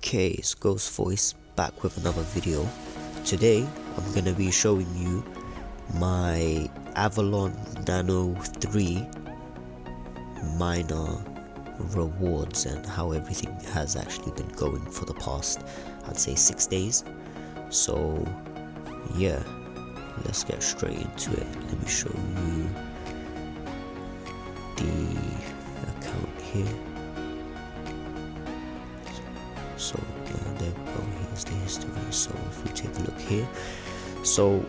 Okay, it's GhostVoice back with another video. Today I'm gonna be showing you my Avalon Nano 3 miner rewards and how everything has actually been going for the past, I'd say, 6 days. So yeah, let's get straight into it. Let me show you the account here. So there we go, here's the history. So if we take a look here, so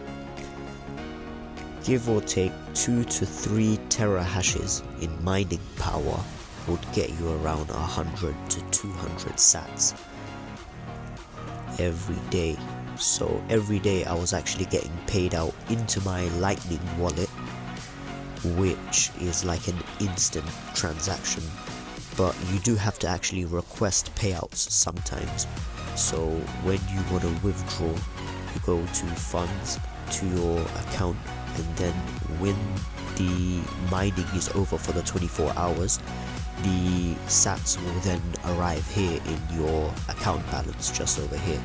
give or take 2 to 3 terahashes in mining power would get you around 100 to 200 sats every day. So every day I was actually getting paid out into my Lightning wallet, which is like an instant transaction, but you do have to actually request payouts sometimes. So when you want to withdraw, you go to funds, to your account, and then when the mining is over for the 24 hours, the sats will then arrive here in your account balance just over here.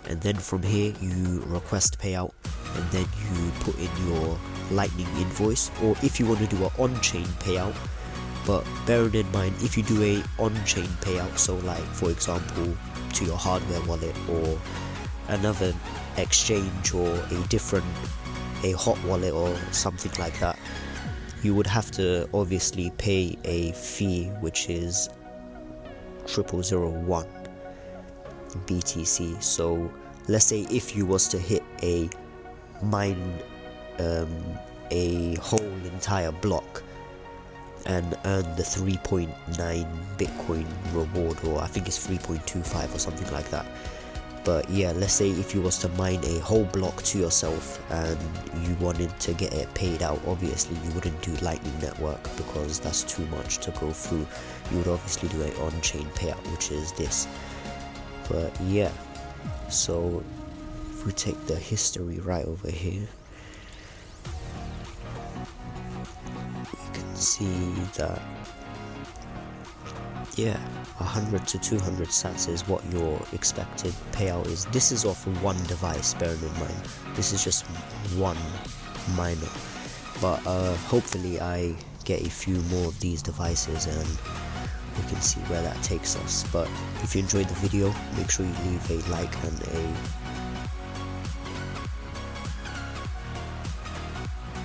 And then from here you request payout, and then you put in your Lightning invoice, or if you want to do an on-chain payout. But bearing in mind, if you do a on-chain payout, so like for example to your hardware wallet or another exchange or a hot wallet or something like that, you would have to obviously pay a fee, which is 0001 BTC. So let's say if you was to hit a a whole entire block and earn the 3.9 Bitcoin reward, or I think it's 3.25 or something like that. But yeah, let's say if you was to mine a whole block to yourself and you wanted to get it paid out, obviously you wouldn't do Lightning Network because that's too much to go through. You would obviously do an on-chain payout, which is this. But yeah, so if we take the history right over here, we can see that yeah, 100 to 200 sats is what your expected payout is. This is off one device, bearing in mind this is just one miner, but hopefully I get a few more of these devices and we can see where that takes us. But if you enjoyed the video, make sure you leave a like and a